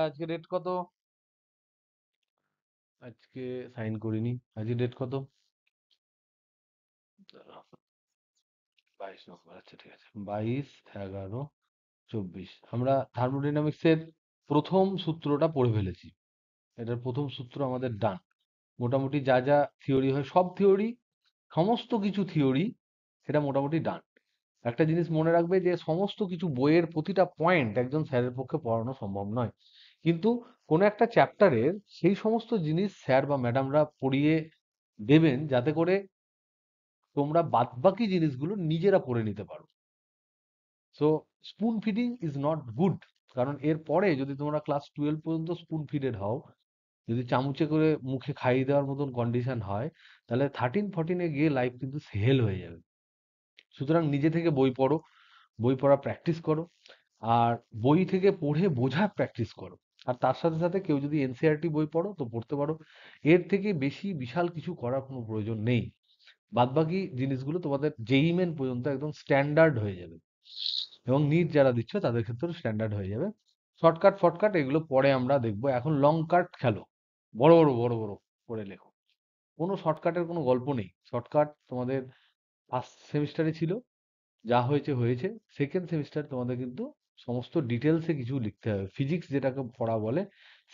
আজকে ডেট কত? আজকে সাইন করিনি। আজকে ডেট কত? 22 নভেম্বর। আচ্ছা ঠিক আছে, 22/11/24। আমরা থার্মোডাইনামিক্সের প্রথম সূত্রটা পড়ে ফেলেছি। এটার প্রথম সূত্র আমাদের ডান। মোটামুটি যা যা থিওরি হয়, সব থিওরি, সমস্ত কিছু থিওরি, সেটা মোটামুটি ডান। একটা জিনিস মনে রাখবে যে সমস্ত কিছু বইয়ের প্রতিটা পয়েন্ট একজন স্যারের পক্ষে পড়ানো সম্ভব নয়, কিন্তু কোনো একটা চ্যাপ্টারের সেই সমস্ত জিনিস স্যার বা ম্যাডামরা পড়িয়ে দেবেন যাতে করে তোমরা বাদবাকি জিনিসগুলো নিজেরা পড়ে নিতে পারো। So spoon feeding is not good, কারণ এর পরে যদি তোমরা ক্লাস 12 পর্যন্ত স্পুন ফিডেড হও, যদি চামচে করে মুখে খাইয়ে দেওয়ার মতন কন্ডিশন হয়, তাহলে 13-14-এ গিয়ে লাইফ কিন্তু হেল হয়ে যাবে। সুতরাং নিজে থেকে বই পড়ো, বই পড়া প্র্যাকটিস করো, আর বই থেকে পড়ে বোঝার প্র্যাকটিস করো। আর তার সাথে সাথে কেউ যদি এনসিইআরটি বই পড়ো তো পড়তে পারো। এর থেকে বেশি বিশাল কিছু করার কোনো প্রয়োজন নেই। বাদবাকি জিনিসগুলো তোমাদের জেইই মেন পর্যন্ত একদম স্ট্যান্ডার্ড হয়ে যাবে, এবং নিট যারা দিচ্ছ তাদের ক্ষেত্রেও স্ট্যান্ডার্ড হয়ে যাবে। শর্টকাট ফটকাট এগুলো পরে আমরা দেখবো, এখন লং কাট খেলো, বড় বড় বড় বড় করে লেখো। কোনো শর্টকাটের কোনো গল্প নেই। শর্টকাট তোমাদের ফার্স্ট সেমিস্টারে ছিল, যা হয়েছে হয়েছে। সেকেন্ড সেমিস্টার তোমাদের কিন্তু সমস্ত ডিটেলসে কিছু লিখতে হবে, ফিজিক্স যেটাকে পড়া বলে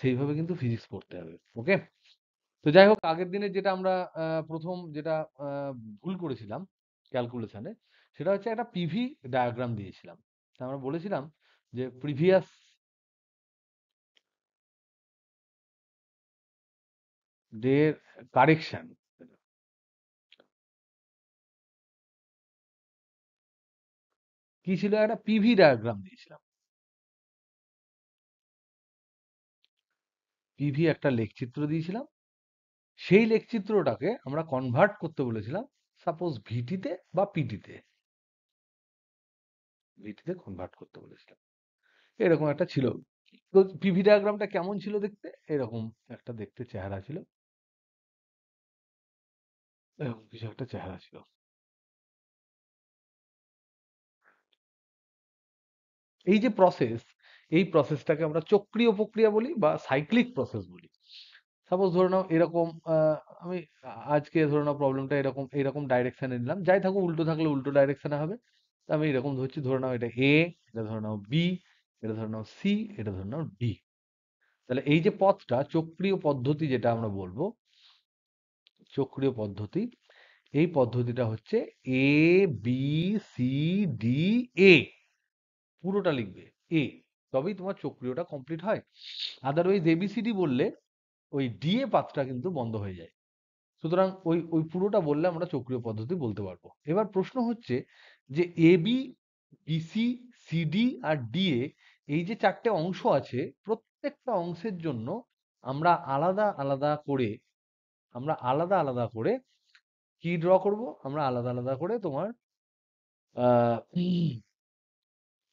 সেইভাবে কিন্তু ফিজিক্স পড়তে হবে। ওকে, তো যাই হোক, আগের দিনে যেটা আমরা প্রথম যেটা আহ, ভুল করেছিলাম ক্যালকুলেশনে, সেটা হচ্ছে একটা পিভি ডায়াগ্রাম দিয়েছিলাম। তা আমরা বলেছিলাম যে প্রিভিয়াস ডে কারেকশন কি ছিল, একটা পিভি ডায়াগ্রাম দিয়েছিলাম। পিভি একটা লেখচিত্র দিয়েছিলাম, সেই লেখচিত্রটাকে আমরা কনভার্ট করতে বলেছিলাম সাপোজ ভিটিতে বা পিটিতে। ভিটিতে কনভার্ট করতে বলেছিলাম, এরকম একটা ছিল। তো পিভি ডায়াগ্রামটা কেমন ছিল দেখতে, এরকম একটা দেখতে চেহারা ছিল, এরকম কিছু একটা চেহারা ছিল। এই যে প্রসেস, এই প্রসেসটাকে আমরা চক্রীয় প্রক্রিয়া বলি বা সাইক্লিক প্রসেস বলি। সাপোজ ধরে নাও এরকম, আমি আজকে ধরে নাও প্রবলেমটা এরকম এরকম ডাইরেকশনে নিলাম, যাই থাকুক উল্টো থাকলে উল্টো ডাইরেকশনে হবে। তো আমি এরকম ধরছি, ধরে নাও এটা এ, এটা ধরে নাও বি, এটা ধরে নাও সি, এটা ধরে নাও ডি। তাহলে এই যে পথটা, চক্রীয় পদ্ধতি যেটা আমরা বলবো, চক্রীয় পদ্ধতি, এই পদ্ধতিটা হচ্ছে A B C D A, পুরোটা লিখবে এ, তবেই তোমার চক্রীয়টা কমপ্লিট হয়। আদারওয়াইজ এবিসিডি বললে ওই ডিএ পাথটা কিন্তু বন্ধ হয়ে যায়। সুতরাং ওই ওই পুরোটা বললে আমরা চক্রীয় পদ্ধতি বলতে পারবো। এবার প্রশ্ন হচ্ছে যে এবি, বিসি, সিডি আর ডিএ, এই যে চারটে অংশ আছে, প্রত্যেকটা অংশের জন্য আমরা আলাদা আলাদা করে, আমরা আলাদা আলাদা করে কি ড্র করব, আমরা আলাদা আলাদা করে তোমার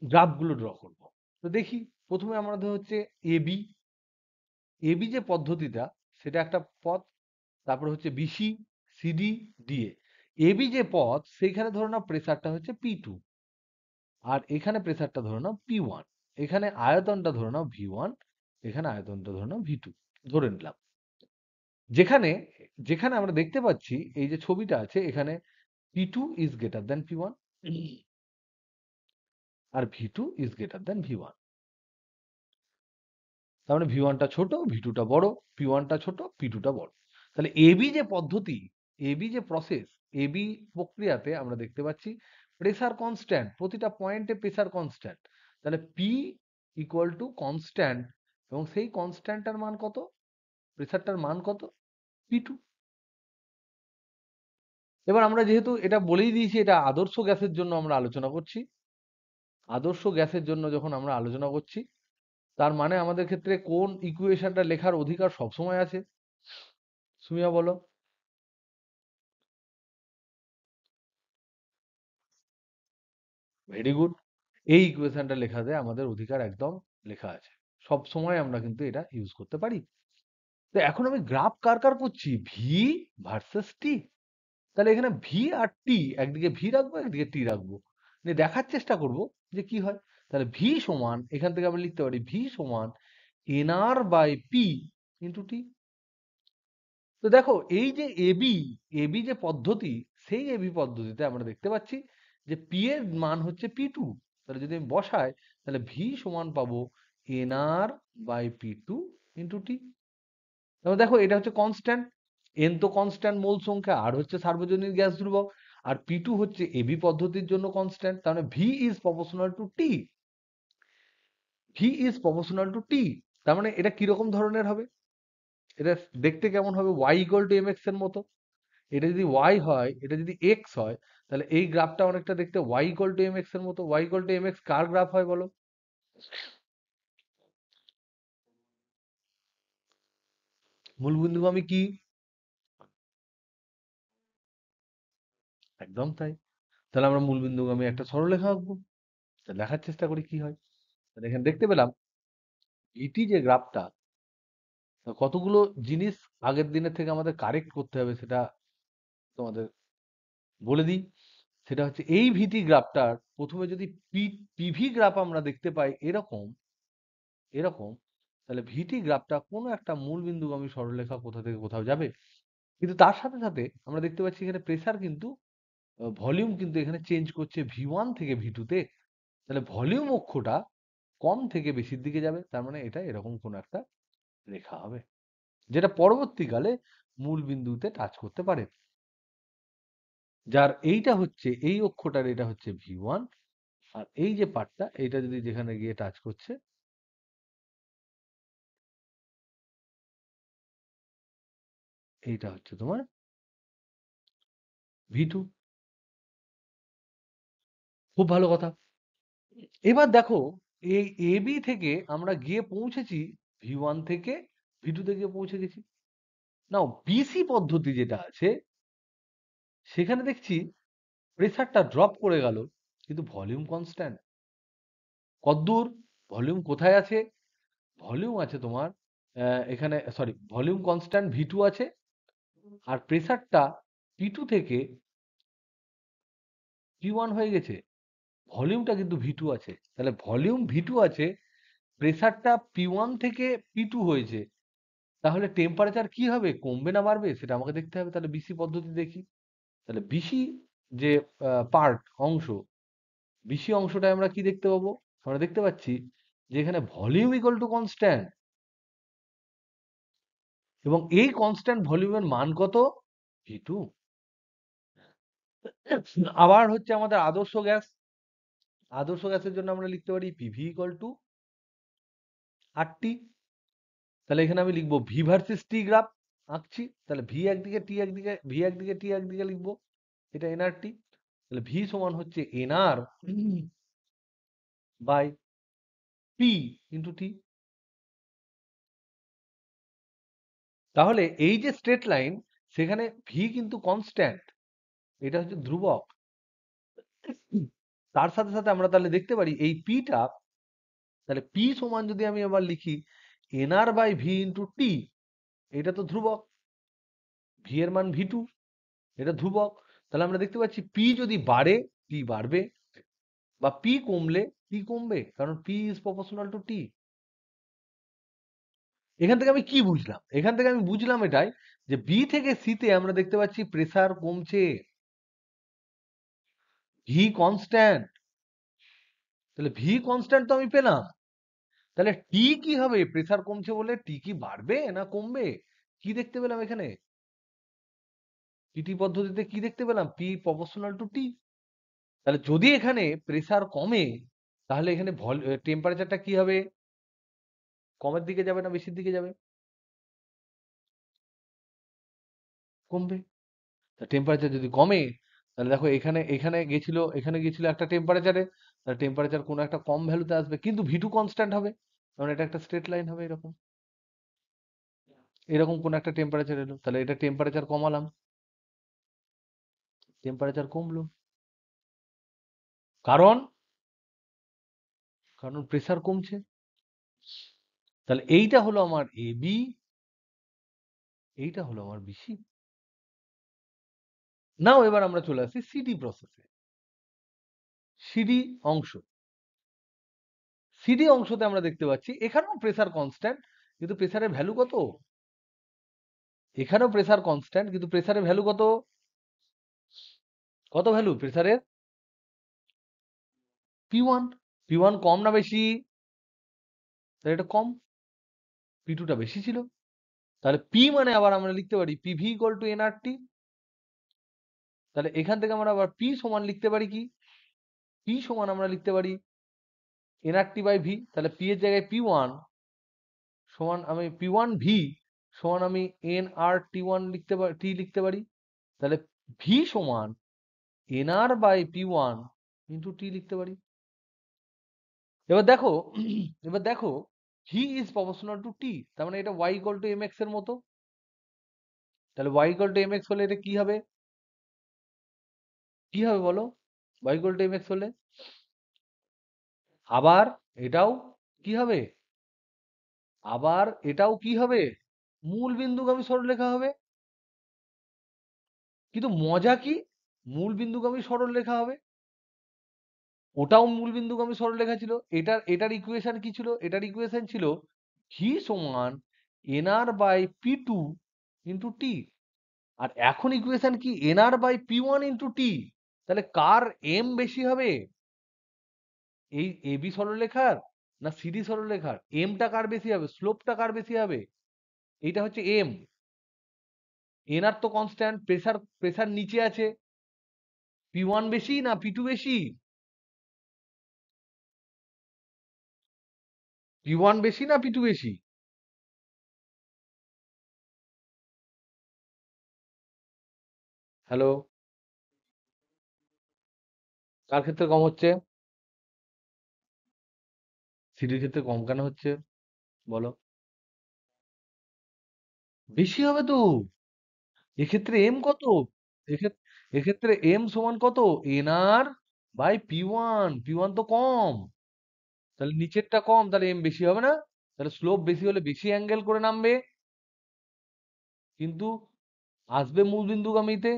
গ্রাফগুলো ড্র করব। তো দেখি, প্রথমে আমাদের হচ্ছে এবি। এবি যে পদ্ধতিটা, সেটা একটা পথ। তারপরে হচ্ছে বিসি, সিডি, ডিএ। এবি যে পথ, সেইখানে ধরে নাও প্রেসারটা হচ্ছে পি2, আর এখানে প্রেসারটা ধরে নাও পি1, এখানে আয়তনটা ধরে নাও ভি1, এখানে আয়তনটা ধরে নাও ভি2, ধরে নিলাম। যেখানে যেখানে আমরা দেখতে পাচ্ছি এই যে ছবিটা আছে, এখানে P2 is greater than P1 আর V2 is greater than V1. তার মানে ভি1টা ছোট, ভি2টা বড়, পি1টা ছোট, পি2টা বড়। তাহলে এবি যে পদ্ধতি, এবি যে প্রসেস, এবি প্রক্রিয়াতে আমরা দেখতে পাচ্ছি প্রেসার কনস্ট্যান্ট, প্রতিটা পয়েন্টে প্রেসার কনস্ট্যান্ট। তাহলে পি ইকুয়াল টু কনস্ট্যান্ট, এবং সেই কনস্ট্যান্টটার মান কত, প্রেসারটার মান কত, পি2। এবার আমরা যেহেতু এটা বলেই দিয়েছি এটা আদর্শ গ্যাসের জন্য আমরা আলোচনা করছি, আদর্শ গ্যাসের জন্য যখন আমরা আলোচনা করছি, তার মানে আমাদের ক্ষেত্রে কোন ইকুয়েশনটা লেখার অধিকার সবসময় আছে, সুমিয়া বলো। ভেরি গুড, এই ইকুয়েশনটা লেখাতে আমাদের অধিকার একদম লেখা আছে, সব সময় আমরা কিন্তু এটা ইউজ করতে পারি। তো এখন আমি গ্রাফ কার কার করছি, ভি ভার্সেস টি। তাহলে এখানে ভি আর টি, একদিকে ভি রাখবো একদিকে টি রাখবো, নিয়ে দেখার চেষ্টা করব যে কি হয়। তাহলে ভি সমান, এখান থেকে আমি লিখতে পারি ভি সমান nr বাই পি ইন্টু টি। তো দেখো এই যে এবি, এবি যে পদ্ধতি, সেই এবি পদ্ধতিতে আমরা দেখতে পাচ্ছি যে পি এর মান হচ্ছে পি2। তাহলে যদি আমি বসাই, তাহলে ভি সমান পাবো nr বাই পি2 ইন্টু টি। তাহলে দেখো এটা হচ্ছে কনস্ট্যান্ট, এন তো কনস্ট্যান্ট মোল সংখ্যা, আর হচ্ছে সার্বজনীন গ্যাস ধ্রুবক, আর পি2 হচ্ছে এবি পদ্ধতির জন্য কনস্ট্যান্ট। তাহলে V is proportional to T, V is proportional to T. তার মানে এটা কিরকম ধরনের হবে, এটা দেখতে কেমন হবে, y equal to m x এর মতো। এটা যদি ওয়াই হয়, এটা যদি এক্স হয়, তাহলে এই গ্রাফটা অনেকটা দেখতে y equal to m x এর মতো। Y equal to m x কার গ্রাফ হয় বলো? মূলবিন্দুগামী কি? একদম তাই। তাহলে আমরা মূলবিন্দুগামী একটা সরলরেখা আঁকবো। তা দেখার চেষ্টা করি কি হয়। তাহলে এখানে দেখতে পেলাম ইটি যে গ্রাফটা, কতগুলো জিনিস আগের দিনের থেকে আমাদের কারেক্ট করতে হবে সেটা তোমাদের বলে দিই। সেটা হচ্ছে এই ভিটি গ্রাফটার প্রথমে যদি পিভি গ্রাফ আমরা দেখতে পাই এরকম এরকম, তাহলে ভিটি গ্রাফটা কোনো একটা মূল বিন্দুগামী সরলরেখা কোথা থেকে কোথাও যাবে। কিন্তু তার সাথে সাথে আমরা দেখতে পাচ্ছি এখানে প্রেসার কিন্তু, ভলিউম কিন্তু এখানে চেঞ্জ করছে ভি1 থেকে ভি2 তে। তাহলে ভলিউম অক্ষটা কম থেকে বেশির দিকে যাবে, তার মানে এটা এরকম কোনো একটা রেখা হবে যেটা পরবর্তীকালে মূল বিন্দুতে টাচ করতে পারে। যার এইটা হচ্ছে এই অক্ষটার, এটা হচ্ছে ভি1, আর এই যে পার্টটা এইটা যদি যেখানে গিয়ে টাচ করছে, এইটা হচ্ছে তোমার ভি2। খুব ভালো কথা। এবার দেখো এই এবি থেকে আমরা গিয়ে পৌঁছেছি ভি1 থেকে ভি2 তে গিয়ে পৌঁছে গেছি। নাও বিসি পদ্ধতি যেটা আছে সেখানে দেখছি প্রেসারটা ড্রপ করে গেল, কিন্তু ভলিউম কনস্ট্যান্ট। কতদূর? ভলিউম কোথায় আছে? ভলিউম আছে তোমার এখানে, সরি, ভলিউম কনস্ট্যান্ট ভি2 আছে, আর প্রেসারটা পি2 থেকে পি1 হয়ে গেছে। ভলিউমটা কিন্তু ভি2 আছে। তাহলে ভলিউম ভি2 আছে, প্রেসারটা পি1 থেকে পি2 হয়েছে, তাহলে টেম্পারেচার কি হবে, কমবে না বাড়বে, সেটা আমাকে দেখতে হবে। তাহলে বিসি পদ্ধতি দেখি। তাহলে বিসি যে পার্ট অংশ, বিসি অংশটায় আমরা কি দেখতে পাবো? আমরা দেখতে পাচ্ছি যে এখানে ভলিউম ইকুয়াল টু কনস্ট্যান্ট, এবং এই কনস্ট্যান্ট ভলিউমের মান কত? ভি2। আবার হচ্ছে আমাদের আদর্শ গ্যাস, আদর্শ গ্যাসের জন্য আমরা লিখতে পারি পিভি ইকুয়াল টু আরটি। তাহলে এখানে আমি লিখবো ভি ভার্সেস টি গ্রাফ আঁকছি। তাহলে ভি একদিকে টি একদিকে, ভি একদিকে টি একদিকে লিখবো, এটা এনআরটি। তাহলে ভি সমান হচ্ছে এনআর বাই পি ইন্টু টি। তাহলে এই যে স্ট্রেট লাইন, সেখানে ভি কিন্তু কনস্ট্যান্ট, এটা হচ্ছে ধ্রুবক। তার সাথে সাথে আমরা তাহলে দেখতে পারি এই পিটা, তাহলে পি সমান যদি আমি আবার লিখি NR by V into T, এটা তো ধ্রুবক, ভি এর মান ভি2, এটা ধ্রুবক। তাহলে আমরা দেখতে পাচ্ছি পি যদি বাড়ে, টি বাড়বে, বা পি কমলে টি কমবে, কারণ পি ইজ প্রপোর্শনাল টু টি। এখান থেকে আমি কি বুঝলাম? এখান থেকে আমি বুঝলাম এটাই যে বি থেকে সিতে আমরা দেখতে পাচ্ছি প্রেসার কমছে, ভি কনস্ট্যান্ট। তাহলে ভি কনস্ট্যান্ট তো আমি পেলাম, তাহলে টি কি হবে? প্রেসার কমছে বলে টি কি বাড়বে না কমবে? কি দেখতে পেলাম এখানে? টিটি পদ্ধতিতে কি দেখতে পেলাম? পি প্রপোর্শনাল টু টি। তাহলে যদি এখানে প্রেসার কমে, তাহলে এখানে টেম্পারেচারটা কি হবে? কমের দিকে যাবে না বেশির দিকে যাবে? কমবে। টেম্পারেচার যদি কমে, তাহলে দেখো এখানে এখানে গেছিল, এখানে গেছিল একটা টেম্পারেচারে, তাহলে টেম্পারেচার কোনো একটা কম ভ্যালুতে আসবে, কিন্তু ভি2 কনস্ট্যান্ট হবে, কারণ এটা একটা স্ট্রেট লাইন হবে এরকম। এরকম কোন একটা টেম্পারেচার এলো, তাহলে এটা টেম্পারেচার কমালাম, টেম্পারেচার কমলো, কারণ কারণ প্রেসার কমছে। তাহলে এইটা হলো আমার এ বি, এইটা হলো আমার বিসি। নাও এবার আমরা চলে আসি সিডি প্রসেসে। সিডি অংশ, সিডি অংশতে আমরা দেখতে পাচ্ছি এখানেও প্রেসার কনস্ট্যান্ট, কিন্তু প্রেসারের ভ্যালু কত? এখানেও প্রেসার কনস্ট্যান্ট, কিন্তু প্রেসারের ভ্যালু কত? কত ভ্যালু প্রেসারের? P1। P1 কম না বেশি? তাহলে এটা কম, P2 টা বেশি ছিল। তাহলে P মানে আবার আমরা লিখতে পারি PV ইকুয়াল টু nRT। তাহলে এখান থেকে আমরা আবার P সমান লিখতে পারি কি? P সমান আমরা লিখতে পারি nRT বাই V। তাহলে P এর জায়গায় P1 সমান আমি P1V সমান আমি nRT1 লিখতে পারি, T লিখতে পারি। তাহলে V সমান nR by P1 into T লিখতে পারি। এবার দেখো এবার দেখো V is proportional two T, তার মানে এটা Y ইকুয়াল টু mx এর মতো। তাহলে y ইকুয়াল টু mx হলে এটা কি হবে? কি হবে বলো? y ইকুয়াল টু mx হলে আবার এটাও কি হবে? আবার এটাও কি হবে? মূল বিন্দুগামী সরলরেখা হবে। কিন্তু মজা কি? মূল বিন্দুগামী সরলরেখা হবে। ওটাও মূল বিন্দুগামী সরলরেখা ছিল। এটার ইকুয়েশন কি ছিল? এটার ইকুয়েশন ছিল v সমান nr by p2 into t। আর এখন ইকুয়েশন কি? nr by p1 into t। তাহলে কার m বেশি হবে? এই এবি সরলরেখার না সিডি সরলরেখার? এমটা কার বেশি হবে? স্লোপটা কার বেশি হবে? এইটা হচ্ছে এম। এনআর তো কনস্ট্যান্ট, প্রেসার প্রেসার নিচে আছে। P1 বেশি না P2 বেশি? P1 বেশি না P2 বেশি? হ্যালো, কার ক্ষেত্রে কম হচ্ছে? সিডির ক্ষেত্রে কম কেন হচ্ছে বলো? বেশি হবে তো। এক্ষেত্রে এম কত? এক্ষেত্রে এক্ষেত্রে এম সমান কত? NR by P1। P1 তো কম, তাহলে নিচেরটা কম, তাহলে এম বেশি হবে না? তাহলে স্লোপ বেশি হলে বেশি অ্যাঙ্গেল করে নামবে, কিন্তু আসবে মূলবিন্দুগামীতে।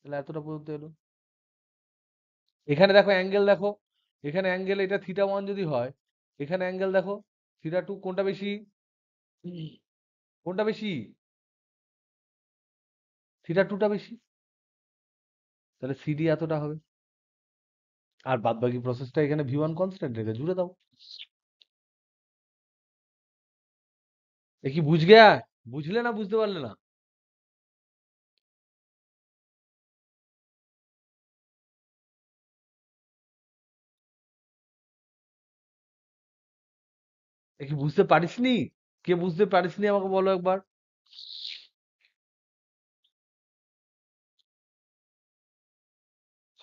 তাহলে এতটা পর্যন্ত এলো। এখানে দেখো অ্যাঙ্গেল দেখো, এখানে অ্যাঙ্গেল এটা θ1 যদি হয়, এখানে অ্যাঙ্গেল দেখো θ2, কোনটা বেশি? কোনটা বেশি? θ2টা বেশি। তাহলে সিডি এতটা হবে। আর বাদ বাকি প্রসেসটা এখানে V1 কনস্ট্যান্ট রেখে জুড়ে দাও। এ কি বুঝ গেয়া? বুঝলে না বুঝতে পারলে না? এ কি বুঝতে পারিসনি? কে বুঝতে পারিসনি আমাকে বলো একবার।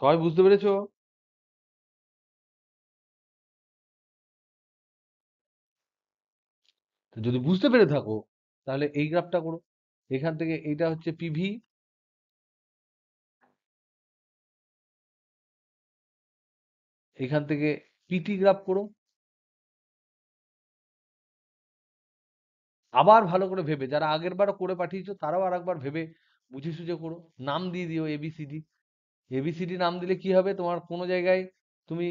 সবাই বুঝতে পেরেছো? তো যদি বুঝতে পেরে থাকো তাহলে এই গ্রাফটা করো। এখান থেকে এইটা হচ্ছে পিভি, এখান থেকে পিটি গ্রাফ করো। আবার ভালো করে ভেবে, যারা আগের বারও করে পাঠিয়েছো তারাও আরেকবার ভেবে বুঝে সুঝে করো। নাম দিয়ে দিও এবিসিডি। এবিসিডি নাম দিলে কি হবে? তোমার কোনো জায়গায় তুমি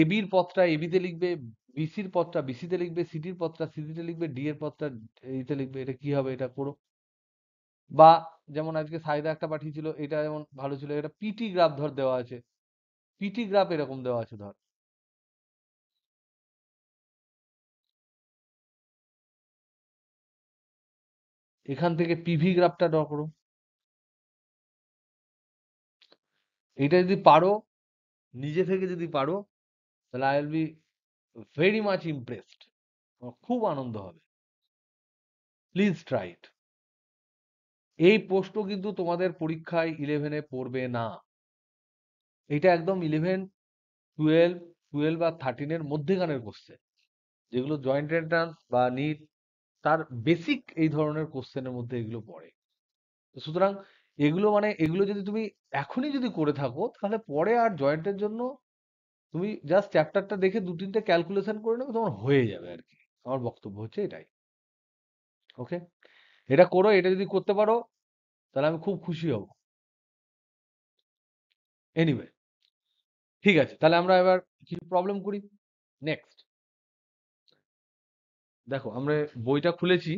এবির পথটা এবিতে লিখবে, বিসির পথটা বিসিতে লিখবে, সিডির পথটা সিডিতে লিখবে, ডি এর পথটা এইতে লিখবে। এটা কি হবে? এটা করো। বা যেমন আজকে সাইদা একটা পাঠিয়েছিল, এটা যেমন ভালো ছিল, এটা পিটি গ্রাফ ধর দেওয়া আছে, পিটি গ্রাফ এরকম দেওয়া আছে ধর। এখান থেকে পিভি গ্রাফটা ড্র করো। এটা যদি পারো, নিজে থেকে যদি পারো, তাহলে I will be very much impressed. খুব আনন্দ হবে। Please try it. এই প্রশ্ন কিন্তু তোমাদের পরীক্ষায় 11-এ পড়বে না। এটা একদম 11, 12, 12 আর 13-এর মধ্যেখানের কোশ্চেন, যেগুলো জয়েন্ট এন্ট্রান্স বা নিট তার বেসিক এই ধরনের কোশ্চেনের মধ্যে এগুলো পড়ে। তো সুতরাং এগুলো মানে এগুলো যদি তুমি এখনই যদি করে থাকো, তাহলে পরে আর জয়েন্টের জন্য তুমি জাস্ট চ্যাপ্টারটা দেখে 2-3টে ক্যালকুলেশন করে নেবে, তোমার হয়ে যাবে আর কি। আমার বক্তব্য হচ্ছে এটাই। ওকে, এটা করো। এটা যদি করতে পারো তাহলে আমি খুব খুশি হব। এনিওয়ে, ঠিক আছে, তাহলে আমরা এবার কিছু প্রবলেম করি। নেক্সট দেখো আমরা বইটা খুলেছি।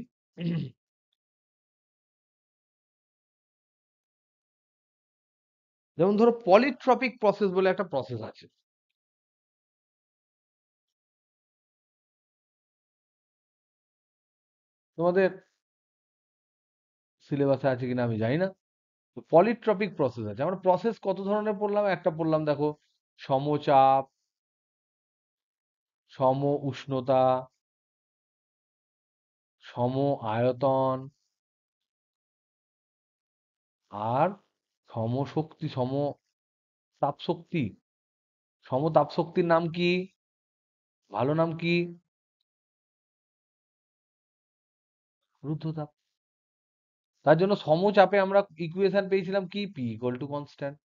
যেমন ধরো পলিট্রপিক প্রসেস বলে একটা প্রসেস আছে। তোমাদের সিলেবাসে আছে কিনা আমি জানি না। পলিট্রপিক প্রসেস আছে। আমরা প্রসেস কত ধরনের পড়লাম? একটা পড়লাম দেখো সমচাপ, সম উষ্ণতা, সম আয়তন আর সম শক্তি, সম তাপ শক্তি। সম তাপ শক্তির নাম কি? ভালো নাম কি? রুদ্ধতাপ। তার জন্য সমচাপে আমরা ইকুয়েশন পেয়েছিলাম কি? P equal to constant.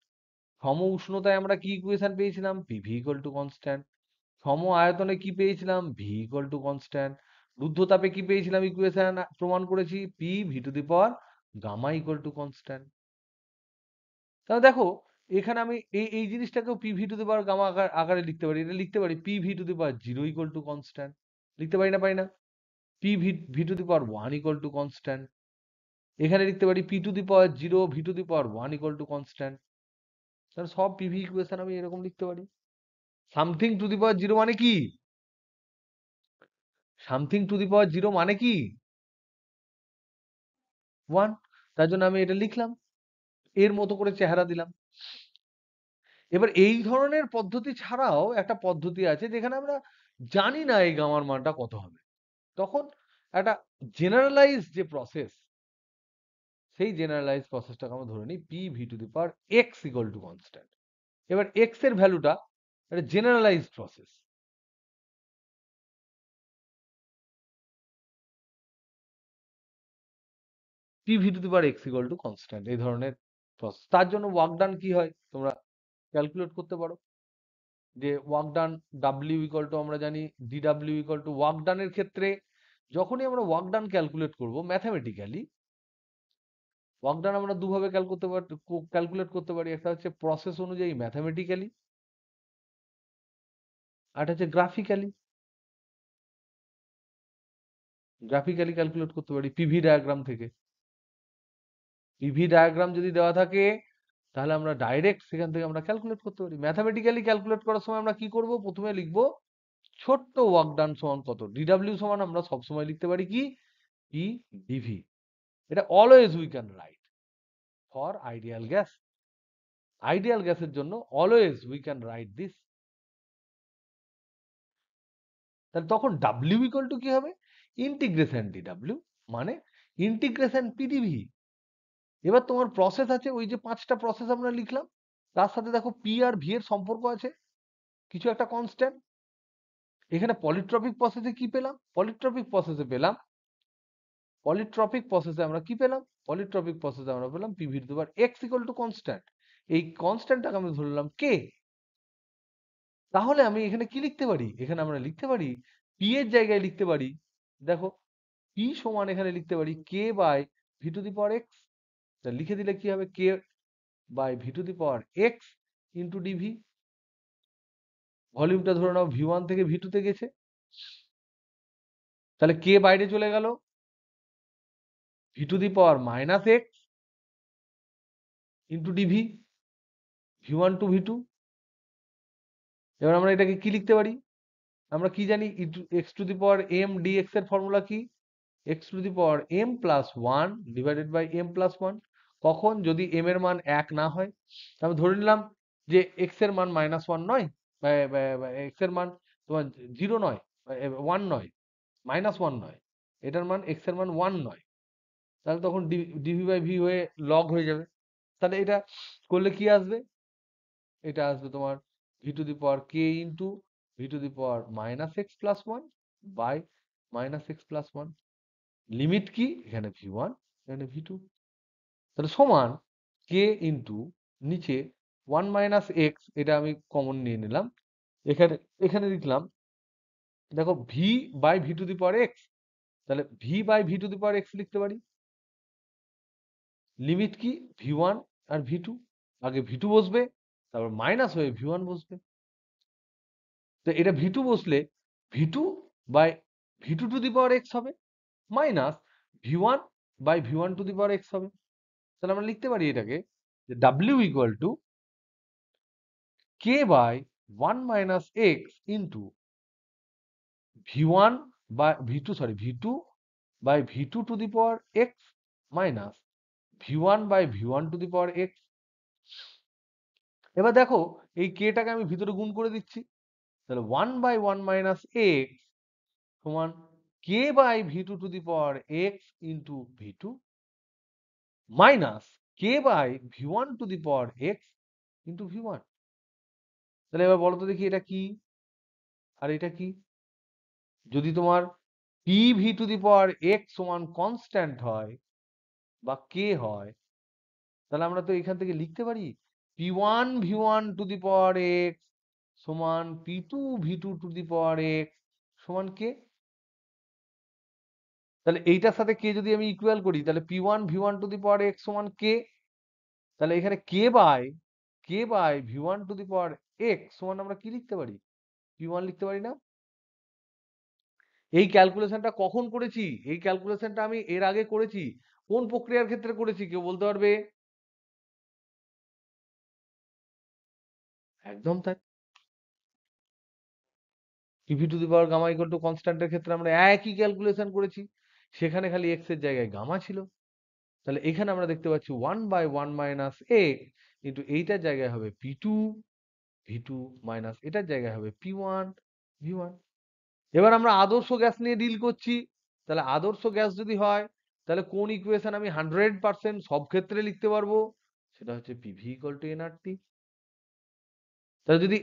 সম উষ্ণতায় আমরা কি ইকুয়েশন পেয়েছিলাম? PV equal to constant. সম আয়তনে কি পেয়েছিলাম? V equal to constant. রুদ্ধতাপে কি পেয়েছিলাম ইকুয়েশন? প্রমাণ করেছি P V to the power gamma equal to constant. তাহলে দেখো এখানে আমি এই জিনিসটাকেও P V to the power gamma আকারে লিখতে পারি। এটা লিখতে পারি P V to the power zero equal to constant. লিখতে পারি না? পারি না? P V to the power one equal to constant. এখানে লিখতে পারি P to the power zero V to the power one equal to constant. তাহলে সব পিভি ইকুয়েশন আমি এরকম লিখতে পারি। Something to the power zero মানে কি? Something to the power zero মানে কি? ওয়ান। তার জন্য আমি এটা লিখলাম, এর মতো করে চেহারা দিলাম। এবার এই ধরনের পদ্ধতি ছাড়াও একটা পদ্ধতি আছে যেখানে আমরা জানি না এই গামার মানটা কত হবে। তখন একটা জেনারেলাইজ যে প্রসেস, সেই জেনারেলাইজ প্রসেসটাকে আমরা ধরে নিই P V to the power x equal to constant. এবার এক্স এর ভ্যালুটা একটা generalize process, P V to the power x equal to constant, এই ধরনের প্রসেস। তার জন্য ওয়ার্ক ডান কি হয় তোমরা ক্যালকুলেট করতে পারো। যে work done W equal to আমরা জানি D W equal to work ডানের ক্ষেত্রে যখনই আমরা ওয়ার্ক ডান ক্যালকুলেট করব ম্যাথামেটিক্যালি, ওয়ার্ক ডান আমরা দুভাবে ক্যালকুলেট করতে পারি। একটা হচ্ছে প্রসেস অনুযায়ী ম্যাথামেটিক্যালি, আর একটা হচ্ছে গ্রাফিক্যালি। গ্রাফিক্যালি ক্যালকুলেট করতে পারি পিভি ডায়াগ্রাম থেকে। পিভি ডায়াগ্রাম যদি দেওয়া থাকে তাহলে আমরা ডাইরেক্ট সেখান থেকে আমরা ক্যালকুলেট করতে পারি। ম্যাথামেটিক্যালি ক্যালকুলেট করার সময় আমরা কি করব? প্রথমে লিখবো ছোট্ট ওয়ার্ক ডান সমান কত। ডিডাব্লিউ সমান আমরা সবসময় লিখতে পারি কি? P dV. এটা always we can write for ideal gas. Ideal গ্যাসের জন্য always we can write this. তাহলে তখন ডাব্লিউ ইকুয়াল টু কি হবে? ইন্টিগ্রেশন ডিডাব্লিউ মানে ইন্টিগ্রেশন পিডিভি। এবার তোমার প্রসেস আছে, ওই যে পাঁচটা প্রসেস আমরা লিখলাম, তার সাথে দেখো পি আর ভি এর সম্পর্ক আছে, কিছু একটা কনস্ট্যান্ট। এখানে পলিট্রপিক প্রসেসে কি পেলাম? পলিট্রপিক প্রসেসে আমরা কি পেলাম? পলিট্রপিক প্রসেসে আমরা পেলাম P V to the power x equal to constant. এই কনস্ট্যান্টটাকে আমি ধরলাম কে। তাহলে আমি এখানে কি লিখতে পারি? এখানে আমরা লিখতে পারি পি এর জায়গায় লিখতে পারি, দেখো পি সমান এখানে লিখতে পারি k by V to the power x. লিখে দিলে কি হবে? K by V to the power x into dV. ভলিউমটা ধরে নাও ভি ওয়ান থেকে ভি টু তে গেছে, তাহলে কে বাইরে চলে গেল, V to the power minus x into dV, V one to V two. এবার আমরা এটাকে কি লিখতে পারি? আমরা কি জানি? X to the power m dx এর ফর্মুলা কি? X to the power m plus one divided by m plus one. কখন? যদি এম এর মান এক না হয়। আমি ধরে নিলাম যে এক্স এর মান মাইনাস ওয়ান নয়, এক্স এর মান তোমার জিরো নয়, ওয়ান নয়, মাইনাস ওয়ান নয়, এটার মান এক্স এর মান ওয়ান নয়। তাহলে তখন ডিভি বাই ভি হয়ে লগ হয়ে যাবে। তাহলে এটা করলে কি আসবে? এটা আসবে তোমার V to the power K into V to the power minus X plus one by minus X plus one. Limit কি? এখানে ভি ওয়ান, এখানে ভি টু। তাহলে সমান কে ইন্টু নিচে ওয়ান মাইনাস এক্স, এটা আমি কমন নিয়ে নিলাম, এখানে এখানে লিখলাম দেখো V by V to the power X. তাহলে V by V to the power X লিখতে পারি। লিমিট কি? ভি ওয়ান আর ভি টু। আগে ভি টু বসবে, তারপর মাইনাস হয়ে ভি ওয়ান বসবে। তো এটা ভি টু বসলে V two by V two to the power X হবে minus V one by V one to the power X হবে। তাহলে আমরা লিখতে পারি এটাকে যে W equal to K by one minus x into V one by V two sorry V two by V two to the power X minus V one by V one to the power x. এবার দেখো এই কেটাকে আমি ভিতরে গুণ করে দিচ্ছি, তাহলে one by one minus X সমান K by V two to the power x into V two minus K by V one to the power x into V one. তাহলে এবার বলো তো দেখি এটা কি আর এটা কি। যদি তোমার P V to the power X সমান কনস্ট্যান্ট হয় বা কে হয়, তাহলে আমরা তো এখান থেকে লিখতে পারি P one V one to the power X সমান P two V two to the power X সমান কে। তাহলে এইটার সাথে কে যদি আমি ইকুয়াল করি তাহলে P one V one to the power X সমান কে। তাহলে এখানে K by V one to the power X সমান আমরা কি লিখতে পারি, পি ওয়ান লিখতে পারি না। এই ক্যালকুলেশনটা কখন করেছি, এই ক্যালকুলেশনটা আমি এর আগে করেছি, কোন প্রক্রিয়ার ক্ষেত্রে করেছি কেউ বলতে পারবে? একদম তাই, TV to the power gamma equal to কনস্ট্যান্টের ক্ষেত্রে আমরা একই ক্যালকুলেশন করেছি, সেখানে খালি এক্স এর জায়গায় গামা ছিল। তাহলে এখানে আমরা দেখতে পাচ্ছি one by one minus x কিন্তু এইটার জায়গায় হবে P two V two minus এটার জায়গায় হবে পি ওয়ান ভি ওয়ান। এবার আমরা আদর্শ গ্যাস নিয়ে ডিল করছি, তাহলে আদর্শ গ্যাস যদি হয় তাহলে কোন ইকুয়েশন আমি 100% সব ক্ষেত্রে লিখতে পারবো, সেটা হচ্ছে পিভি ইকুয়াল টু এনআরটি। তাহলে যদি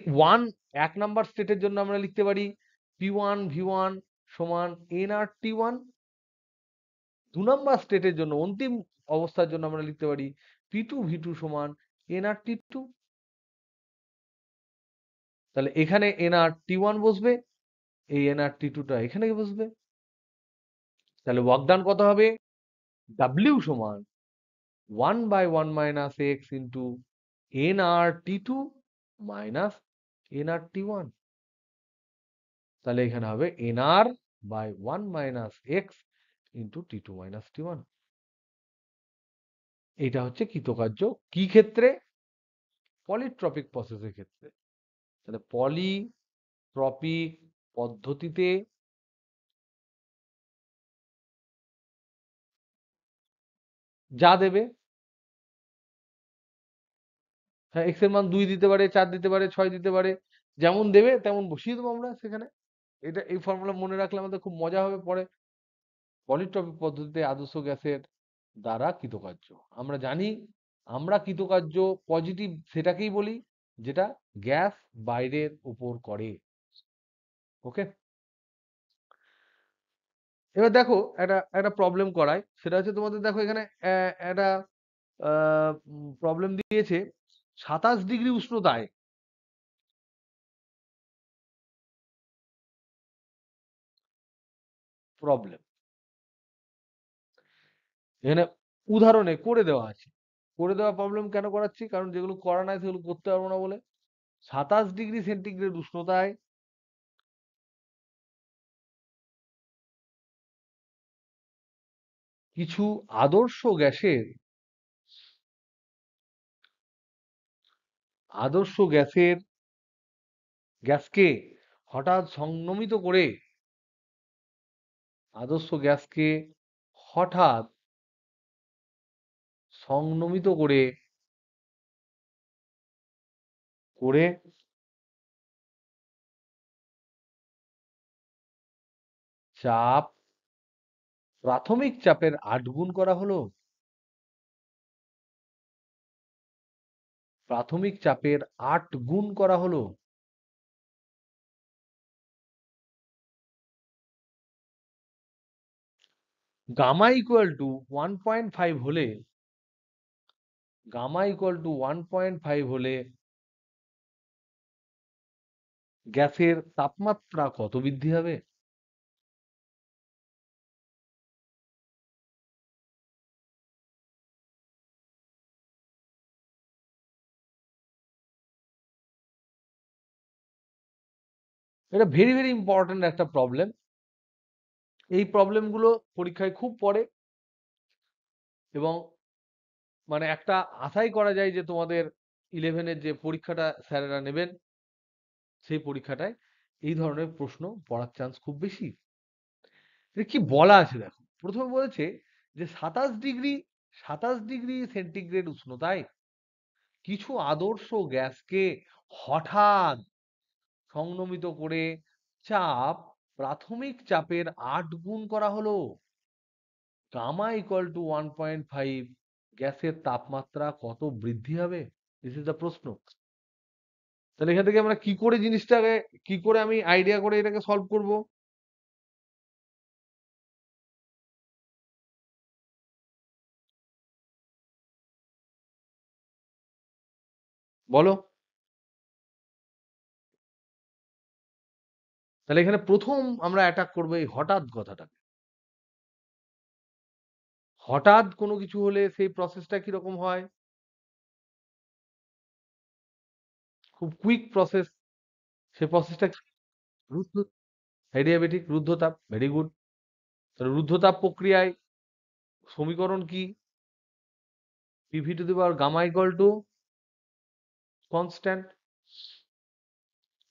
এক নাম্বার স্টেটের জন্য আমরা লিখতে পারি পি ওয়ান ভি ওয়ান সমান এনআরটি ওয়ান, দু নাম্বার স্টেটের জন্য অন্তিম অবস্থার জন্য আমরা লিখতে পারি পি টু ভি টু সমান এনআরটি টু। তাহলে এখানে এনআরটি ওয়ান বসবে, এই এনআরটি টুটা এখানে বসবে। তাহলে ওয়ার্ক ডান কত হবে, ডাব্লিউ সমান one by one minus x into nRT two minus nRT one. তাহলে এখানে হবে nR by one minus x into T two minus T one. এটা হচ্ছে কৃতকার্য কি ক্ষেত্রে, পলিট্রপিক প্রসেসের ক্ষেত্রে। তাহলে পলিট্রপিক পদ্ধতিতে যা দেবে, হ্যাঁ এক্স এর মান 2 দিতে পারে, 4 দিতে পারে, 6 দিতে পারে, যেমন দেবে তেমন বসিয়ে দেবো আমরা সেখানে। এটা এই ফর্মুলা মনে রাখলে আমাদের খুব মজা হবে পরে। পলিট্রপিক পদ্ধতিতে আদর্শ গ্যাসের দ্বারা কৃতকার্য আমরা জানি, আমরা কৃতকার্য পজিটিভ সেটাকেই বলি যেটা গ্যাস বাইরের উপর করে। ওকে, এবার দেখো একটা একটা প্রবলেম করায়, সেটা হচ্ছে তোমাদের দেখো এখানে একটা প্রবলেম দিয়েছে 27 ডিগ্রি উষ্ণতায় প্রবলেম, এখানে উদাহরণে করে দেওয়া আছে। করে দেওয়া প্রবলেম কেন করাচ্ছি, কারণ যেগুলো করা নাই সেগুলো করতে পারবো না বলে। 27 ডিগ্রি সেন্টিগ্রেড উষ্ণতায় কিছু আদর্শ গ্যাসের আদর্শ গ্যাসের গ্যাসকে হঠাৎ সংনমিত করে, আদর্শ গ্যাসকে হঠাৎ সংনমিত করে করে চাপ প্রাথমিক চাপের 8 গুণ করা হলো, প্রাথমিক চাপের 8 গুণ করা হলো, গামা ইকুয়াল টু 1.5 হলে, গামা ইকুয়াল টু 1.5 হলে গ্যাসের তাপমাত্রা কত বৃদ্ধি হবে? এটা ভেরি ভেরি ইম্পর্টেন্ট একটা প্রবলেম। এই প্রবলেমগুলো পরীক্ষায় খুব পড়ে এবং মানে একটা আশাই করা যায় যে তোমাদের 11-এর যে পরীক্ষাটা স্যারেরা নেবেন সেই পরীক্ষাটায় এই ধরনের প্রশ্ন পড়ার চান্স খুব বেশি। কি বলা আছে দেখো, প্রথমে বলেছে যে 27 ডিগ্রি সেন্টিগ্রেড উষ্ণতায় কিছু আদর্শ গ্যাসকে হঠাৎ সংনমিত করে চাপ প্রাথমিক চাপের 8 গুণ করা হলো। গামা ইকুয়াল টু 1.5, গ্যাসের তাপমাত্রা কত বৃদ্ধি হবে? দিস ইজ দ্য প্রশ্ন। তাহলে এখান থেকে আমরা কি করে জিনিসটাকে, কি করে আমি আইডিয়া করে এটাকে সলভ করব? বলো। তাহলে এখানে প্রথম আমরা অ্যাটাক করবো এই হঠাৎ কথাটা। হঠাৎ কোনো কিছু হলে সেই প্রসেসটা কিরকম হয়? খুব কুইক প্রসেস। সেই প্রসেসটা রুদ্ধ, অ্যাডিয়াবেটিক রুদ্ধতাপ, ভেরি গুড। তাহলে রুদ্ধতাপ প্রক্রিয়ায় সমীকরণ কি? PV to the power gamma equal to constant.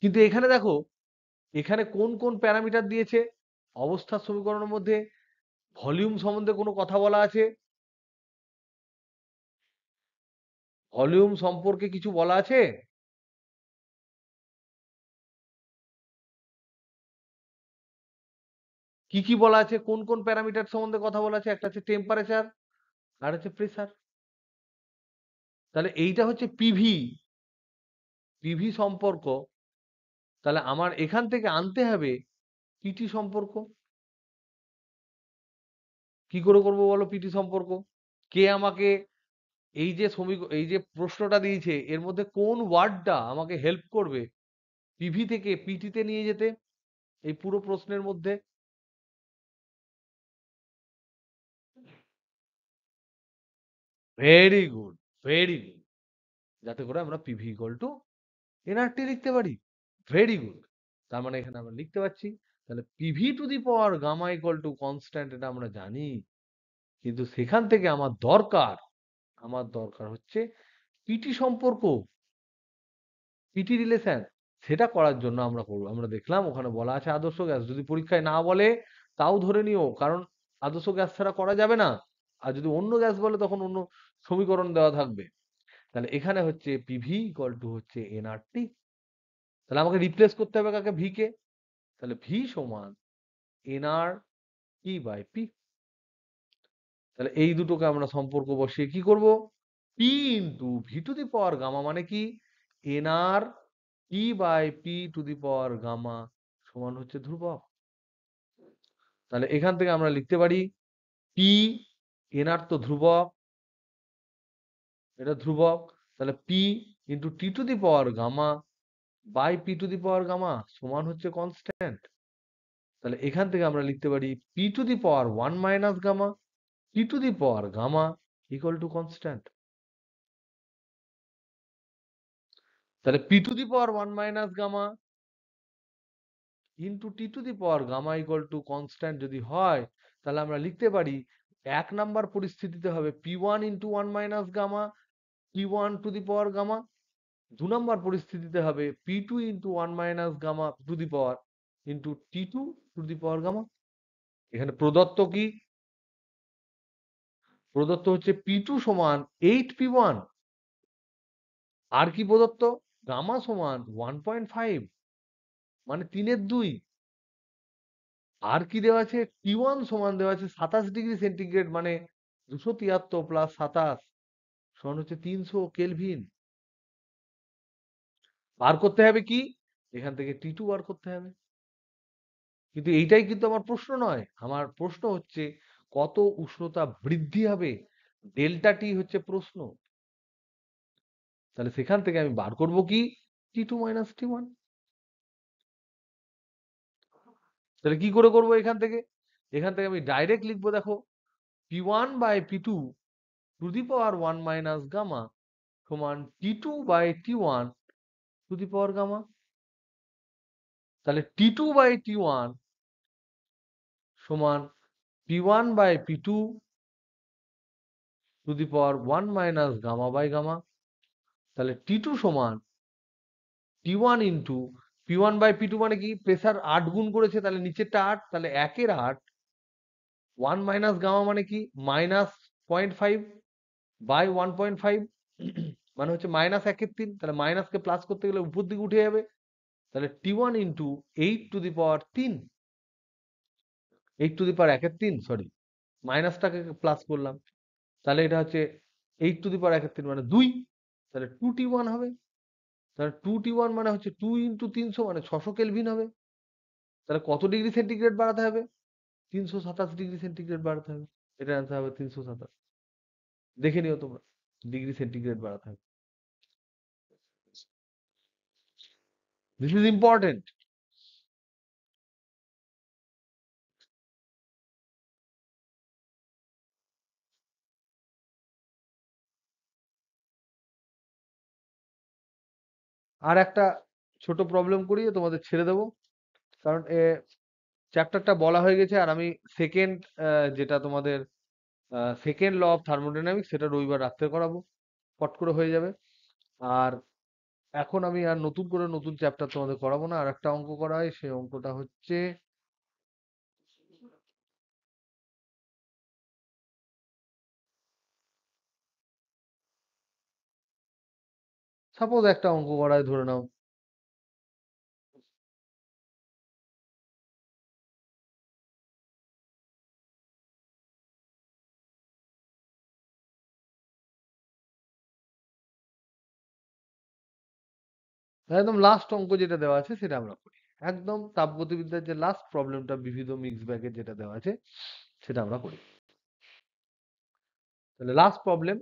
কিন্তু এখানে দেখো, এখানে কোন কোন প্যারামিটার দিয়েছে? অবস্থার সমীকরণের মধ্যে ভলিউম সম্বন্ধে কোনো কথা বলা আছে? ভলিউম সম্পর্কে কিছু বলা আছে? কি কি বলা আছে? কোন কোন প্যারামিটার সম্বন্ধে কথা বলা আছে? একটা হচ্ছে টেম্পারেচার আর হচ্ছে প্রেসার। তাহলে এইটা হচ্ছে পিভি, পিভি সম্পর্ক। তাহলে আমার এখান থেকে আনতে হবে পিটি সম্পর্ক। কি করে করবো বলো পিটি সম্পর্ক? কে আমাকে এই যে প্রশ্নটা দিয়েছে এর মধ্যে কোন ওয়ার্ডটা আমাকে হেল্প করবে পিভি থেকে পিটিতে নিয়ে যেতে এই পুরো প্রশ্নের মধ্যে? Very good, very good. যাতে করে আমরা পিভি ইকুয়াল টু এনআরটি লিখতে পারি। Very good. তার মানে এখানে আমরা লিখতে পারছি তাহলে PV to the power gamma equal to constant, এটা আমরা জানি। কিন্তু সেখান থেকে আমার দরকার হচ্ছে পিটি সম্পর্ক, পিটি রিলেশন। সেটা করার জন্য আমরা করবো, আমরা দেখলাম ওখানে বলা আছে আদর্শ গ্যাস। যদি পরীক্ষায় না বলে তাও ধরে নিও, কারণ আদর্শ গ্যাস ছাড়া করা যাবে না। আর যদি অন্য গ্যাস বলে তখন অন্য সমীকরণ দেওয়া থাকবে। তাহলে এখানে হচ্ছে পিভি ইকুয়াল টু হচ্ছে এনআরটি। তাহলে আমাকে রিপ্লেস করতে হবে কাকে? V K. তাহলে ভি সমান এনআর টি বাই পি। তাহলে এই দুটোকে আমরা সম্পর্ক বসিয়ে কি করব? P into V to the power gamma মানে কি? NR T by P to the power gamma সমান হচ্ছে ধ্রুবক। তাহলে এখান থেকে আমরা লিখতে পারি পি, এনআর তো ধ্রুবক, এটা ধ্রুবক। তাহলে P into T to the power gamma by P to the power gamma সমান হচ্ছে কনস্ট্যান্ট। তাহলে এখান থেকে আমরা লিখতে পারি P to the power 1 - gamma T to the power gamma equal to constant. তাহলে P to the power 1 - gamma into T to the power gamma equal to constant যদি হয়, তাহলে আমরা লিখতে পারি 1 নাম্বার পরিস্থিতিতে হবে P1 into 1 - gamma P1 to the power gamma. 2 number পরিস্থিতিতে হবে P2 into 1 - gamma to the power into T2 to the power gamma. এখানে প্রদত্ত কি? প্রদত্ত হচ্ছে P2 সমান 8P1। আর কি প্রদত্ত? গামা সমান 1.5 মানে 3/2। আর কি দেওয়া আছে? T1 সমান দেওয়া আছে 27 ডিগ্রি সেন্টিগ্রেড মানে 273 প্লাস 27 সমান হচ্ছে 300 কেলভিন। বার করতে হবে কি? এখান থেকে T2 বার করতে হবে। কিন্তু এইটাই কিন্তু আমার প্রশ্ন নয়। আমার প্রশ্ন হচ্ছে কত উষ্ণতা বৃদ্ধি হবে? ডেল্টা টি হচ্ছে প্রশ্ন। তাহলে সেখান থেকে আমি বার করব কি? T2 minus T1। তাহলে কি করে করব এখান থেকে? এখান থেকে আমি ডাইরেক্ট লিখবো, দেখো P1 by P2 to the power 1 - gamma সমান T2 by T1 to the power gamma. তাহলে T2 বাই T1 সমান P1 by P2 to the power 1 minus gamma by gamma. তাহলে T2 সমান T1 into P1 by P2 মানে কি, pressure 8 গুণ করেছে, তাহলে নিচেরটা 8, তাহলে 1/8 1 মাইনাস গামা মানে কি মাইনাস 0.5 বাই 1.5 মানে হচ্ছে মাইনাস 1/3। তাহলে মাইনাসকে প্লাস করতে গেলে উপর দিকে উঠে যাবে। তাহলে T1 into 8 to the power 3, 8 to the power 1/3, sorry মাইনাসটাকে প্লাস করলাম, তাহলে এটা হচ্ছে 8 টু দি পাওয়ার 1/3 মানে 2, তাহলে 2T1 হবে। তাহলে 2T1 মানে হচ্ছে 2 ইন্টু 300 মানে 600 কেলভিন হবে। তাহলে কত ডিগ্রি সেন্টিগ্রেড বাড়াতে হবে? 327 ডিগ্রি সেন্টিগ্রেড বাড়াতে হবে। এটা অ্যান্সার হবে 327। দেখে নিও তোমরা, ডিগ্রি সেন্টিগ্রেড বাড়াতে হবে। This is important. আর একটা ছোট প্রবলেম করিয়ে তোমাদের ছেড়ে দেবো, কারণ চ্যাপ্টারটা বলা হয়ে গেছে। আর আমি সেকেন্ড, যেটা তোমাদের সেকেন্ড ল অফ থার্মোডাইনামিক্স, সেটা রবিবার রাত্রে করাবো, পট করে হয়ে যাবে। আর এখন আমি আর নতুন করে নতুন চ্যাপ্টার তোমাদের করাবো না। আর একটা অঙ্ক করা হয়, সেই অঙ্কটা হচ্ছে সাপোজ একটা অঙ্ক করায়, ধরে নাও একদম লাস্ট অঙ্ক যেটা দেওয়া আছে সেটা আমরা করি। একদম তাপগতিবিদ্যার যে লাস্ট প্রবলেমটা, বিবিধ মিক্স ব্যাগের যেটা দেওয়া আছে সেটা আমরা করি। তাহলে লাস্ট প্রবলেম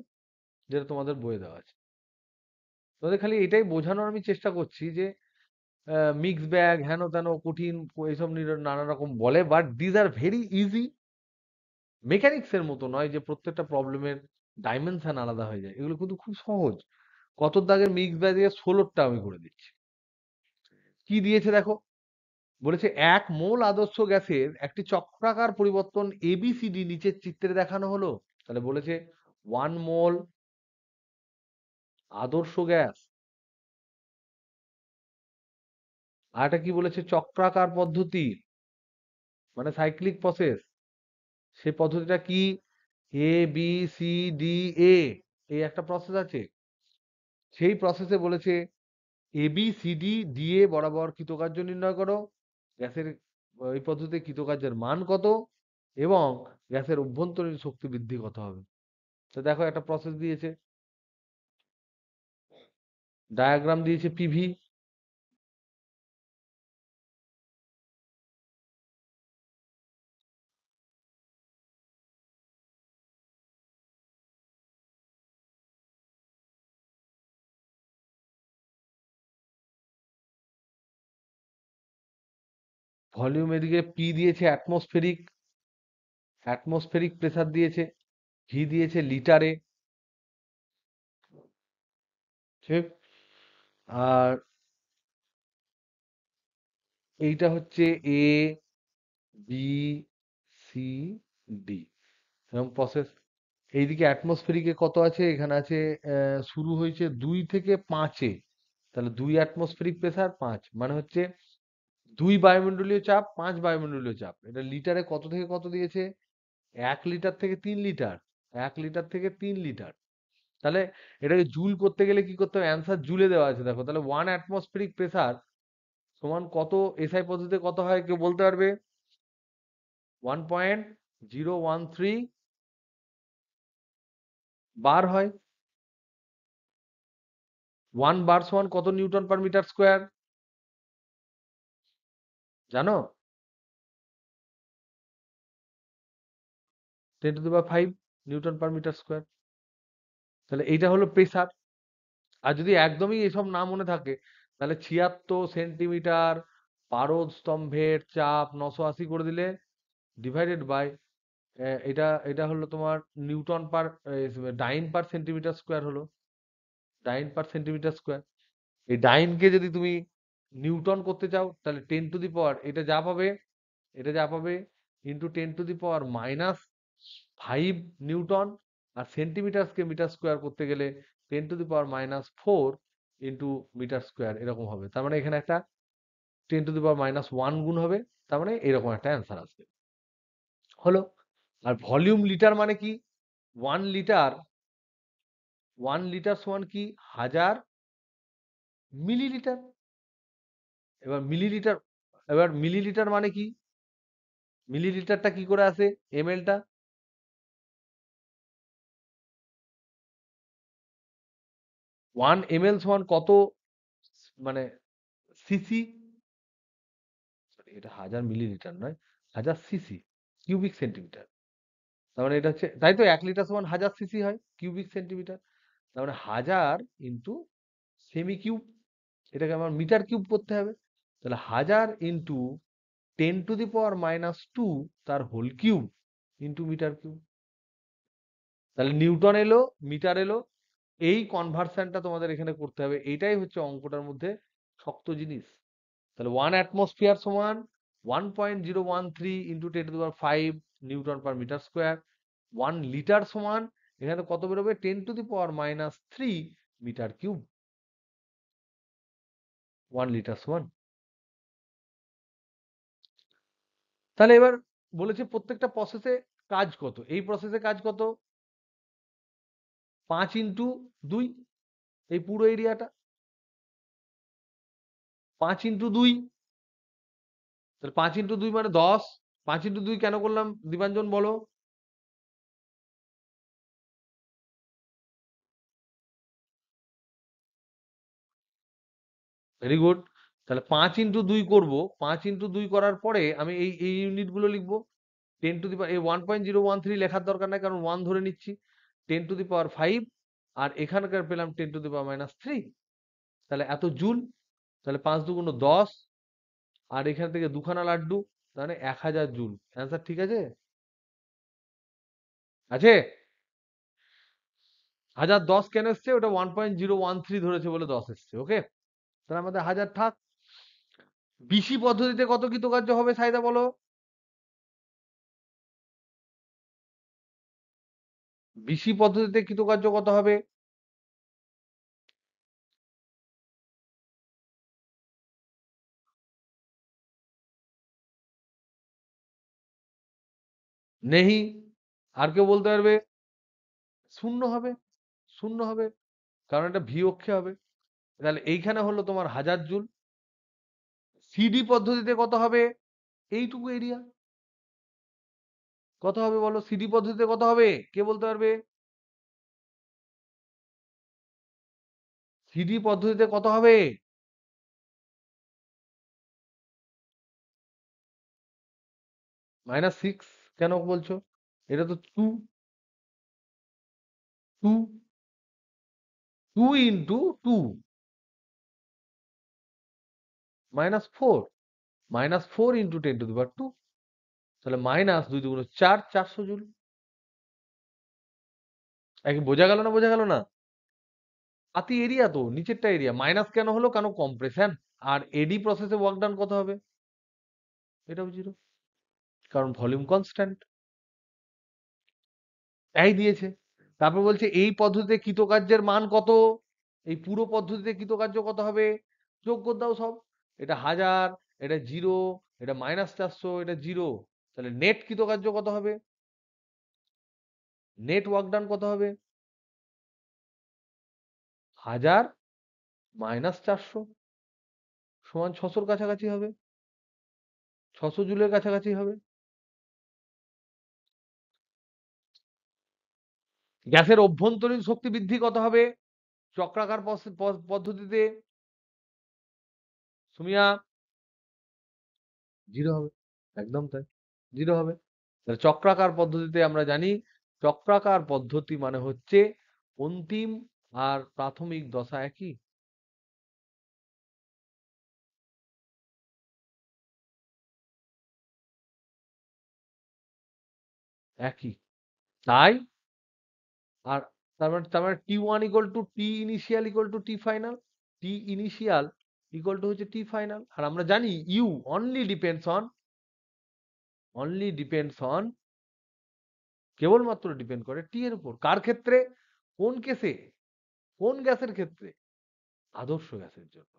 যেটা তোমাদের বইয়ে দেওয়া আছে, তোমাদের খালি এটাই বোঝানোর আমি চেষ্টা করছি যে মিক্স ব্যাগ হেন তেন কঠিন এইসব নানা রকম বলে, but these are very easy. Mechanics এর মতো নয় যে প্রত্যেকটা প্রবলেমের ডাইমেনশন আলাদা হয়ে যায়, এগুলো কিন্তু খুব সহজ। কত দাগের মিক্স ব্যাগের 16টা আমি করে দিচ্ছি। কি দিয়েছে দেখো, বলেছে 1 মোল আদর্শ গ্যাসের একটি চক্রাকার পরিবর্তন ABCD নিচের চিত্রে দেখানো হলো। তাহলে বলেছে 1 মোল আদর্শ গ্যাস, আর এটা কি বলেছে, চক্রাকার পদ্ধতি মানে সাইক্লিক প্রসেস। সেই পদ্ধতিটা কি, ABCDA, এই একটা প্রসেস আছে। সেই প্রসেসে বলেছে ABCDDA বরাবর কৃতকার্য নির্ণয় করো, গ্যাসের এই পদ্ধতিতে কৃতকার্যের মান কত এবং গ্যাসের অভ্যন্তরীণ শক্তি বৃদ্ধি কত হবে। তো দেখো একটা প্রসেস দিয়েছে, ডায়াগ্রাম দিয়েছে PV, ভলিউম এদিকে P দিয়েছে অ্যাটমসফেরিক, অ্যাটমসফেরিক প্রেসার দিয়েছে, ভি দিয়েছে লিটারে, ঠিক। আর এইটা হচ্ছে ABCD এরকম প্রসেস। এইদিকে অ্যাটমসফেরিকে কত আছে, এখানে আছে শুরু হয়েছে 2 থেকে 5-এ, তাহলে 2 অ্যাটমসফেরিক প্রেসার 5 মানে হচ্ছে 2 বায়ুমণ্ডলীয় চাপ 5 বায়ুমণ্ডলীয় চাপ। এটা লিটারে কত থেকে কত দিয়েছে, 1 লিটার থেকে 3 লিটার, 1 লিটার থেকে 3 লিটার। তাহলে এটাকে জুল করতে গেলে কি করতে হবে, অ্যান্সার জুলে দেওয়া আছে দেখো। তাহলে 1 অ্যাটমসফেরিক প্রেসার সমান কত, এসআই পদ্ধতিতে কত হয় কেউ বলতে পারবে? 1.013 বার হয়। 1 বার সমান কত নিউটন পার মিটার স্কোয়ার জানো? 10⁵ নিউটন পার মিটার স্কোয়ার। তাহলে এইটা হলো প্রেসার। আর যদি একদমই এসব না মনে থাকে, তাহলে 76 সেন্টিমিটার পারদ স্তম্ভের চাপ 980 করে দিলে ডিভাইডেড বাই এটা এটা হলো তোমার নিউটন পার ডাইন পার সেন্টিমিটার স্কোয়ার হলো, ডাইন পার সেন্টিমিটার স্কোয়ার। এই ডাইনকে যদি তুমি নিউটন করতে চাও তাহলে 10⁻, এটা যা পাবে ইন্টু 10⁻⁻5 নিউটন, আর সেন্টিমিটারকে মিটার স্কোয়ার করতে গেলে 10⁻⁻4 ইন্টু মিটার স্কোয়ার এরকম হবে। তার মানে এখানে একটা 10⁻1 গুণ হবে, তার মানে এরকম একটা অ্যান্সার আসবে। হলো। আর ভলিউম লিটার মানে কি? 1 লিটার, 1 লিটার সমান কি 1000 মিলিলিটার। এবার মিলিলিটার মানে কি? মিলিলিটারটা কি করে আসে? এমএলটা 1 ml সমান কত, মানে সিসি, সরি এটা 1000 মিলিলিটার নয়, 1000 সিসি, কিউবিক সেন্টিমিটার। তার মানে এটা হচ্ছে, তাই তো 1 লিটার সমান 1000 সিসি হয় কিউবিক সেন্টিমিটার। তার মানে 1000 ইন্টু সেমি কিউব, এটাকে আমার মিটার কিউব করতে হবে। তাহলে 1000 ইন্টু 10⁻², তার whole cube, into metre cube. তাহলে নিউটন এলো, মিটার এলো, এই কনভার্সনটা তোমাদের এখানে করতে হবে। এইটাই হচ্ছে অঙ্কটার মধ্যে শক্ত জিনিস। তাহলে 1 অ্যাটমসফিয়ার সমান 1.013 into 10⁵ newton per metre square. 1 litre সমান এখানে কত বেরোবে? 10⁻³ মিটার কিউব। 1 লিটার সমান, তাহলে এবার বলেছে প্রত্যেকটা প্রসেসে কাজ কত। এই প্রসেসে কাজ কত? 5 ইন্টু 2, এই পুরো এরিয়াটা 5 ইন্টু 2, তাহলে 5 ইন্টু 2 মানে 10। 5 ইন্টু 2 কেন করলাম দীপাঞ্জন বলো? Very good. তাহলে 5 ইন্টু 2 করবো, 5 ইন্টু 2 করার পরে আমি এই ইউনিট গুলো লিখবো। 10⁻, এই 1.013 লেখার দরকার নাই, কারণ 1 ধরে নিচ্ছি। 10⁵, আর এখানকার পেলাম 10⁻³ তাহলে এত জুল। তাহলে 5 × 2 = 10, আর এখান থেকে দুখানা লাড্ডু, তাহলে 1000 জুল। অ্যান্সার ঠিক আছে? আছে? 1010 কেন এসছে? ওটা 1.013 ধরেছে বলে 10 এসছে। ওকে, তাহলে আমাদের 1000 থাক। বিসি পদ্ধতিতে কত কৃতকার্য হবে সাইদা বলো? বিসি পদ্ধতিতে কৃতকার্য কত হবে? নেহি। আর কেউ বলতে পারবে? শূন্য হবে, শূন্য হবে, কারণ এটা ভি অক্ষে হবে। তাহলে এইখানে হলো তোমার 1000 জুল। সিডি পদ্ধতিতে কত হবে? এইটুকু এরিয়া। কত হবে বলো? সিডি পদ্ধতিতে কত হবে? কে বলতে পারবে? সিডি পদ্ধতিতে কত হবে? -6 কেন বলছো? এটা তো 2, 2, 2 × 2 -4, -4 × 10⁻², তাহলে -2 × 2 = 4, 400 জুল। বোঝা গেল না? বোঝা গেল না? পাতি এরিয়া তো, নিচেরটা এরিয়া মাইনাস কেন হলো? কেন কম্প্রেশন। আর এডি প্রসেসে ওয়ার্ক ডান কত হবে? এটাও 0, কারণ ভলিউম কনস্ট্যান্ট। তাই দিয়েছে। তারপর বলছে এই পদ্ধতিতে কৃতকার্যের মান কত? এই পুরো পদ্ধতিতে কৃতকার্য কত হবে? যোগ করে দাও সব। এটা 1000, এটা 0, এটা -400, এটা 0। তাহলে নেট কৃতকার্য কত হবে? নেট ওয়ার্ক ডান কত হবে? 1000 -400 সমান 600-র কাছাকাছি হবে, 600 জুলের কাছাকাছি হবে। গ্যাসের অভ্যন্তরীণ শক্তি বৃদ্ধি কত হবে চক্রাকার পদ্ধতিতে? সুমিয়া? 0 হবে, একদম তাই, 0 হবে। তাহলে চক্রাকার পদ্ধতিতে আমরা জানি, চক্রাকার পদ্ধতি মানে হচ্ছে অন্তিম আর প্রাথমিক দশা একই। একই, তাই। আর তার মানে T1 = T initial = T final. T initial equal to হচ্ছে টি ফাইনাল। আর আমরা জানি ইউ অনলি ডিপেন্ডস অন কেবলমাত্র ডিপেন্ড করে টি এর উপর। কার ক্ষেত্রে? কোন কেসে? কোন গ্যাসের ক্ষেত্রে? আদর্শ গ্যাসের জন্য।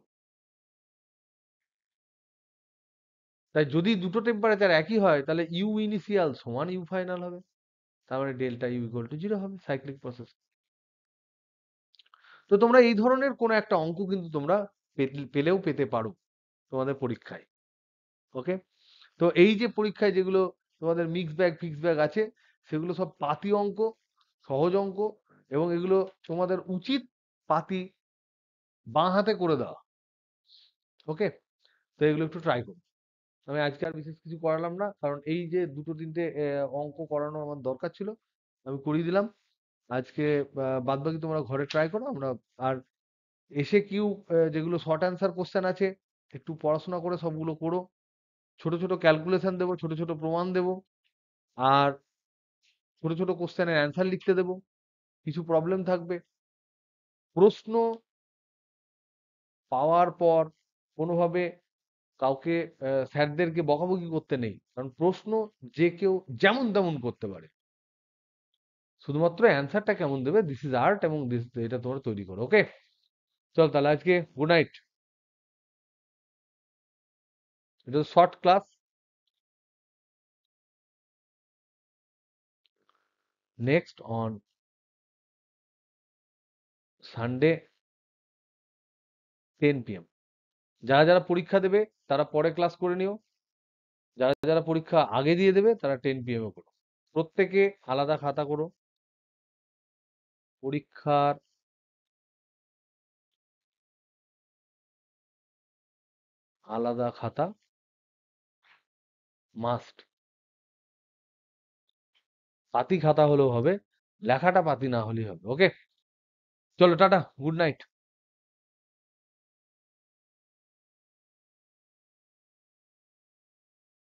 তাই যদি দুটো টেম্পারেচার একই হয় তাহলে ইউ ইনিশিয়াল সমান ইউ ফাইনাল হবে। তার মানে ডেল্টা ইউ ইকুয়াল টু 0 হবে সাইক্লিক প্রসেস। তো তোমরা এই ধরনের কোন একটা অঙ্ক কিন্তু তোমরা পেলেও পেতে পারো তোমাদের পরীক্ষায়। ওকে? তো এই যে পরীক্ষায় যেগুলো তোমাদের মিক্স ব্যাগ ফিক্স ব্যাগ আছে, সেগুলো সব পাতি অঙ্ক, সহজ অঙ্ক, এবং এগুলো তোমাদের উচিত পাতি বাঁ হাতে করে দেওয়া। ওকে? তো এগুলো একটু ট্রাই করো। আমি আজকে আর বিশেষ কিছু করালাম না, কারণ এই যে দুটো তিনটে অঙ্ক করানো আমার দরকার ছিল, আমি করিয়ে দিলাম আজকে। বাদ বাকি তোমরা ঘরে ট্রাই করো। আমরা আর এসে কিউ যেগুলো শর্ট অ্যান্সার কোশ্চেন আছে একটু পড়াশোনা করে সবগুলো করো। ছোট ছোট ক্যালকুলেশন দেবো, ছোট ছোট প্রমাণ দেবো, আর ছোট ছোট কোশ্চেনের অ্যান্সার লিখতে দেবো। কিছু প্রবলেম থাকবে, প্রশ্ন পাওয়ার পর কোনোভাবে কাউকে স্যারদেরকে বকাবকি করতে নেই, কারণ প্রশ্ন যে কেউ যেমন তেমন করতে পারে। শুধুমাত্র অ্যান্সারটা কেমন দেবে, দিস ইজ আর্ট, এবং এটা তোমরা তৈরি করো। ওকে, চল তাহলে আজকে গুড নাইট। এটা short class. Next on Sunday 10 PM। যারা যারা পরীক্ষা দেবে তারা পরে ক্লাস করে নিও, যারা যারা পরীক্ষা আগে দিয়ে দেবে তারা 10 PM এ করো। প্রত্যেকে আলাদা খাতা করো, পরীক্ষার আলাদা খাতা মাস্ট। পাতি খাতা হলেও হবে, লেখাটা পাতি না হলেই হবে। ওকে, চলো টাটা, গুড নাইট।